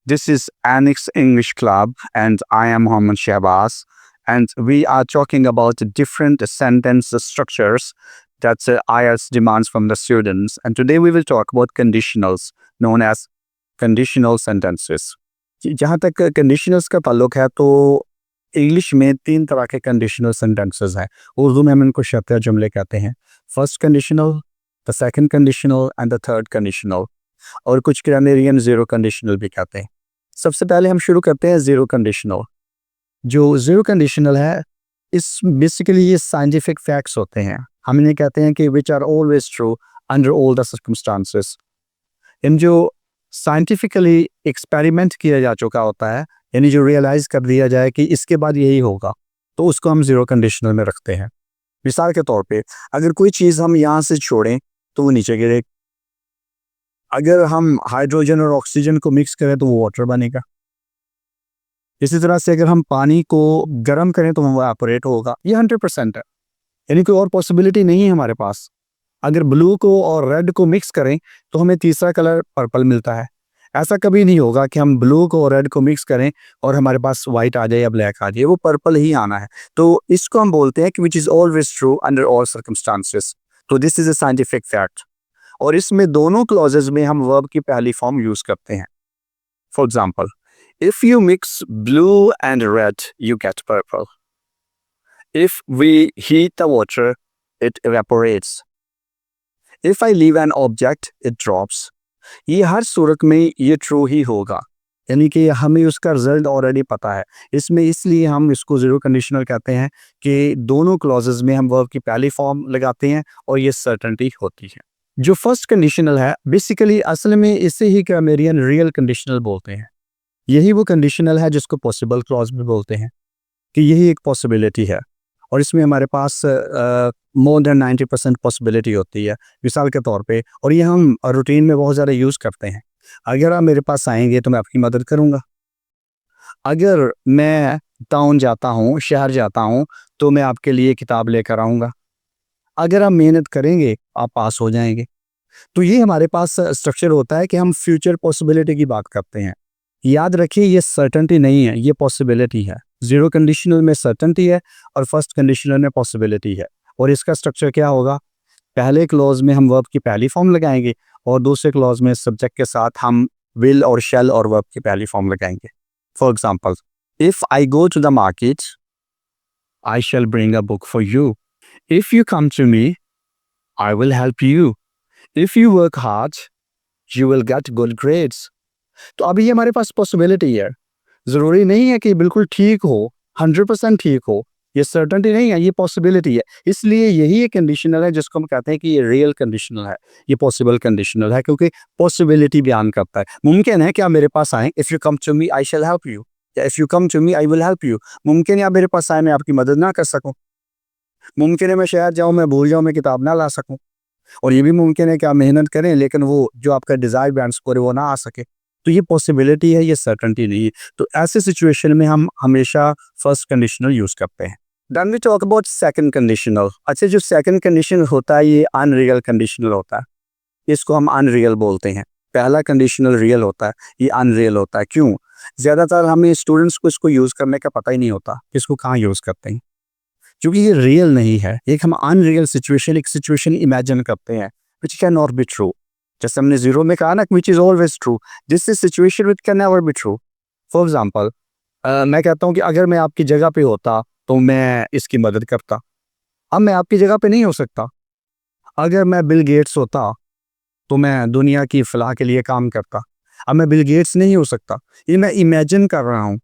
This is Annex English Club, and I am Mohammed Shahbaz. And we are talking about different sentence structures that IELTS demands from the students. And today we will talk about conditionals, known as conditional sentences. जहाँ तक conditionals का ताल्लुक है तो English में 3 तरह के conditional sentences हैं. उर्दू में हम इनको शर्तिया जुमले कहते हैं. First conditional, the second conditional and the third conditional. और कुछ ग्रामेरियन जीरो कंडीशनल भी कहते हैं. सबसे पहले हम शुरू करते हैं जीरो कंडीशनल. जो जीरो कंडीशनल है इस बेसिकली ये साइंटिफिक फैक्ट्स होते हैं. हम इन्हें कहते हैं कि which are always true under all the circumstances. इन जो साइंटिफिकली एक्सपेरिमेंट किया जा चुका होता है, यानी जो रियलाइज कर दिया जाए कि इसके बाद यही होगा, तो उसको हम जीरो कंडीशनल में रखते हैं. मिसाल के तौर पे अगर कोई चीज़ हम यहाँ से छोड़ें तो वो नीचे गिरे. अगर हम हाइड्रोजन और ऑक्सीजन को मिक्स करें तो वो वाटर बनेगा. इसी तरह से अगर हम पानी को गर्म करें तो वो एवापोरेट होगा. ये 100% है, यानी कोई और पॉसिबिलिटी नहीं है हमारे पास. अगर ब्लू को और रेड को मिक्स करें तो हमें तीसरा कलर पर्पल मिलता है. ऐसा कभी नहीं होगा कि हम ब्लू को और रेड को मिक्स करें और हमारे पास वाइट आ जाए या ब्लैक आ जाए. वो पर्पल ही आना है. तो इसको हम बोलते हैं कि which is always true under all circumstances. तो this is a scientific fact. और इसमें दोनों क्लॉजेज में हम वर्ब की पहली फॉर्म यूज करते हैं. For example, if you mix blue and red you get purple. If we heat the water it evaporates. If I leave an object it drops. ये हर सूरत में ये ट्रू ही होगा, यानी कि हमें उसका रिजल्ट ऑलरेडी पता है. इसमें इसलिए हम इसको जीरो कंडीशनल कहते हैं कि दोनों क्लॉजेज में हम वर्ब की पहली फॉर्म लगाते हैं और ये सर्टेनिटी होती है. जो फर्स्ट कंडीशनल है बेसिकली असल में इसे ही ग्रामेरियन रियल कंडीशनल बोलते हैं. यही वो कंडीशनल है जिसको पॉसिबल क्लॉज भी बोलते हैं, कि यही एक पॉसिबिलिटी है और इसमें हमारे पास मोर देन 90% पॉसिबिलिटी होती है. मिसाल के तौर पे, और ये हम रूटीन में बहुत ज़्यादा यूज़ करते हैं. अगर आप मेरे पास आएंगे तो मैं आपकी मदद करूँगा. अगर मैं टाउन जाता हूँ, शहर जाता हूँ, तो मैं आपके लिए किताब लेकर आऊँगा. अगर आप मेहनत करेंगे आप पास हो जाएंगे. तो ये हमारे पास स्ट्रक्चर होता है कि हम फ्यूचर पॉसिबिलिटी की बात करते हैं. याद रखिए ये सर्टेनिटी नहीं है, ये पॉसिबिलिटी है. जीरो कंडीशनल में सर्टेनिटी है और फर्स्ट कंडीशनल में पॉसिबिलिटी है. और इसका स्ट्रक्चर क्या होगा? पहले क्लॉज में हम वर्ब की पहली फॉर्म लगाएंगे और दूसरे क्लॉज में सब्जेक्ट के साथ हम विल और शैल और वर्ब की पहली फॉर्म लगाएंगे. For example, if I go to the market I shall bring a book for you. If you come to me, I will help you. If you work hard, you will get good grades. तो अभी ये हमारे पास possibility है. ज़रूरी नहीं है कि बिल्कुल ठीक हो, 100% ठीक हो. ये सर्टेनिटी नहीं है, ये पॉसिबिलिटी है. इसलिए यही एक कंडीशनल है जिसको हम कहते हैं कि ये रियल कंडीशनल है, ये पॉसिबल कंडीशनल है, क्योंकि पॉसिबिलिटी बयान करता है. मुमकिन है कि आप मेरे पास आएँ, if you come to me I shall help you, या if you come to me I will help you. मुमकिन है आप मेरे पास आए, मैं आपकी मदद ना कर सकूँ. मुमकिन है मैं शहर जाऊँ, मैं भूल जाऊँ, मैं किताब ना ला सकूँ. और ये भी मुमकिन है कि आप मेहनत करें लेकिन वो जो आपका डिज़ायर बैंड स्कोर है वो ना आ सके. तो ये पॉसिबिलिटी है, ये सर्टेनिटी नहीं है. तो ऐसे सिचुएशन में हम हमेशा फर्स्ट कंडीशनल यूज़ करते हैं. Then we talk about second conditional. अच्छा, जो सेकंड कंडीशनल होता है ये अनरियल कंडीशनल होता है. इसको हम अनरियल बोलते हैं. पहला कंडीशनल रियल होता है, ये अनरियल होता है. क्यों? ज़्यादातर हमें स्टूडेंट्स को इसको यूज़ करने का पता ही नहीं होता कि इसको कहाँ यूज़ करते हैं, क्योंकि ये रियल नहीं है. एक हम अनरियल सिचुएशन, एक सिचुएशन इमेजिन करते हैं which can not be true. जैसे हमने जीरो में कहा ना, which is always true. This is situation which can never be true. For example, मैं कहता हूँ कि अगर मैं आपकी जगह पे होता तो मैं इसकी मदद करता. अब मैं आपकी जगह पे नहीं हो सकता. अगर मैं बिल गेट्स होता तो मैं दुनिया की फलाह के लिए काम करता. अब मैं बिल गेट्स नहीं हो सकता. ये मैं इमेजिन कर रहा हूँ.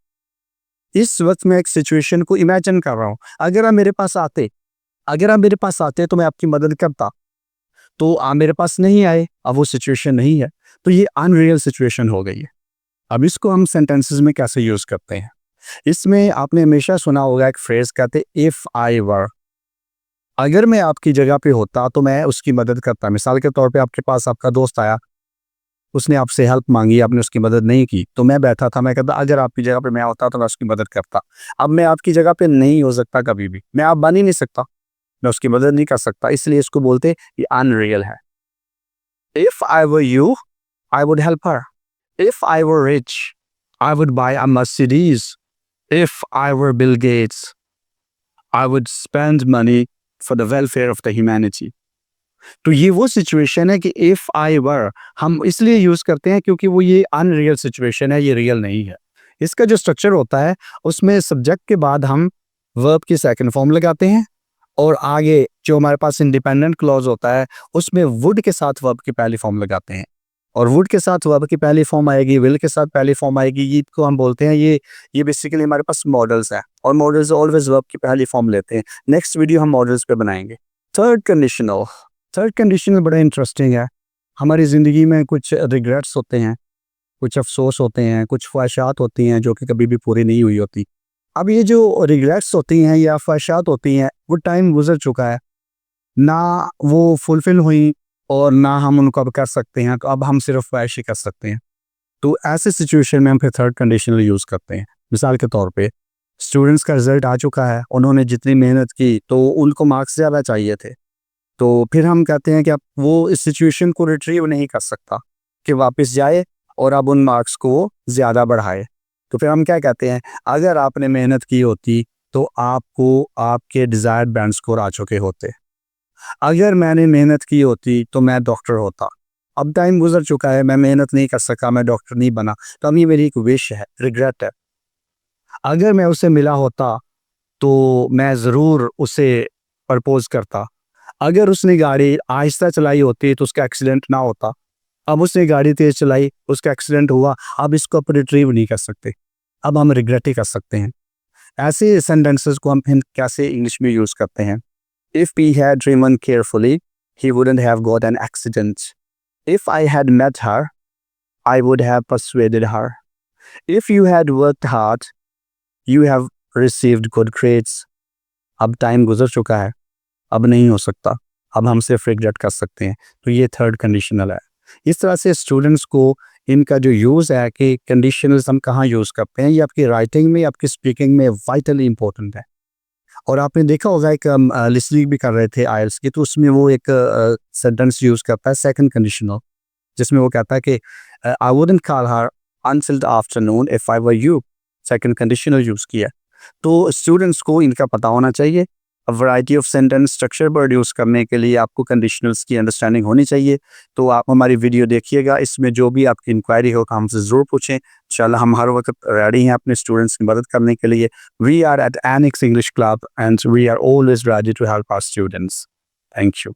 इस वक्त मैं एक सिचुएशन को इमेजिन कर रहा हूँ. अगर आप मेरे पास आते तो मैं आपकी मदद करता. तो आप मेरे पास नहीं आए, अब वो सिचुएशन नहीं है, तो ये अनरियल सिचुएशन हो गई है. अब इसको हम सेंटेंसेस में कैसे यूज़ करते हैं? इसमें आपने हमेशा सुना होगा एक फ्रेज कहते इफ़ आई वर. अगर मैं आपकी जगह पे होता तो मैं उसकी मदद करता. मिसाल के तौर पे आपके पास आपका दोस्त आया, उसने आपसे हेल्प मांगी, आपने उसकी मदद नहीं की, तो मैं बैठा था, मैं कहता अगर आपकी जगह पे मैं होता तो मैं उसकी मदद करता. अब मैं आपकी जगह पे नहीं हो सकता कभी भी, मैं आप बन ही नहीं सकता, मैं उसकी मदद नहीं कर सकता. इसलिए इसको बोलते ये अनरियल है. If I were you I would help her. If I were rich I would buy a Mercedes. If I were Bill Gates, I would spend money for the welfare of the humanity. तो ये वो situation है कि if I वर हम इसलिए use करते हैं क्योंकि वो ये अनरियल सिचुएशन है, ये रियल नहीं है। इसका जो स्ट्रक्चर होता है उसमें सब्जेक्ट के बाद हम वर्ब की सेकंड फॉर्म लगाते हैं और आगे जो हमारे पास इंडिपेंडेंट क्लॉज होता है उसमें वुड के साथ वर्ब की पहली फॉर्म लगाते हैं और वुड के साथ वर्ब की पहली फॉर्म आएगी, विल के साथ पहली फॉर्म आएगी। ये को हम बोलते हैं ये बेसिकली हमारे पास मॉडल्स है और मॉडल्स ऑलवेज वर्ब की पहली फॉर्म लेते हैं। नेक्स्ट वीडियो हम मॉडल्स पे बनाएंगे। थर्ड कंडीशनल बड़ा इंटरेस्टिंग है। हमारी ज़िंदगी में कुछ रिग्रेट्स होते हैं, कुछ अफसोस होते हैं, कुछ ख्वाहिशात होती हैं जो कि कभी भी पूरी नहीं हुई होती। अब ये जो रिग्रेट्स होती हैं या ख्वाहिशात होती हैं वो टाइम गुजर चुका है, ना वो फुलफिल हुई और ना हम उनको अब कर सकते हैं, तो अब हम सिर्फ ख्वाहिश ही कर सकते हैं। तो ऐसे सिचुएशन में हम फिर थर्ड कंडीशनल यूज़ करते हैं। मिसाल के तौर पे स्टूडेंट्स का रिजल्ट आ चुका है, उन्होंने जितनी मेहनत की तो उनको मार्क्स ज़्यादा चाहिए थे, तो फिर हम कहते हैं कि अब वो इस सिचुएशन को रिट्रीव नहीं कर सकता कि वापस जाए और अब उन मार्क्स को ज़्यादा बढ़ाए। तो फिर हम क्या कहते हैं, अगर आपने मेहनत की होती तो आपको आपके डिज़ायर्ड बैंड स्कोर आ चुके होते। अगर मैंने मेहनत की होती तो मैं डॉक्टर होता। अब टाइम गुजर चुका है, मैं मेहनत नहीं कर सका, मैं डॉक्टर नहीं बना, तो अब ये मेरी एक विश है, रिग्रेट है। अगर मैं उसे मिला होता तो मैं ज़रूर उसे प्रपोज करता। अगर उसने गाड़ी आहिस्ता चलाई होती तो उसका एक्सीडेंट ना होता। अब उसने गाड़ी तेज चलाई, उसका एक्सीडेंट हुआ, अब इसको आप रिट्रीव नहीं कर सकते, अब हम रिग्रेट ही कर सकते हैं। ऐसे सेंटेंसेस को हम फिर कैसे इंग्लिश में यूज़ करते हैं। If he had driven carefully, he wouldn't have got an accident. If I had met her, I would have persuaded her. If you had worked hard, you have received good grades. अब time गुजर चुका है, अब नहीं हो सकता, अब हम सिर्फ रिग्रेट कर सकते हैं। तो ये थर्ड कंडीशनल है। इस तरह से स्टूडेंट्स को इनका जो यूज़ है कि कंडीशनल्स हम कहाँ यूज़ करते हैं, ये आपकी राइटिंग में, आपकी स्पीकिंग में वाइटली इंपॉर्टेंट है। और आपने देखा होगा एक हम लिसनिंग भी कर रहे थे आइल्स की, तो उसमें वो एक सेंटेंस यूज़ करता है सेकंड कंडीशनल, जिसमें वो कहता है कि I wouldn't call her until the afternoon if I were you. Second conditional use किया। तो स्टूडेंट्स को इनका पता होना चाहिए। Variety of sentence structure produce करने के लिए आपको कंडीशनल्स की अंडरस्टैंडिंग होनी चाहिए। तो आप हमारी वीडियो देखिएगा, इसमें जो भी आपकी इंक्वायरी हो हमसे ज़रूर पूछें। इंशाल्लाह हम हर वक्त रेडी हैं अपने स्टूडेंट्स की मदद करने के लिए। We are at Enix English club and we are always ready to help our students. Thank you.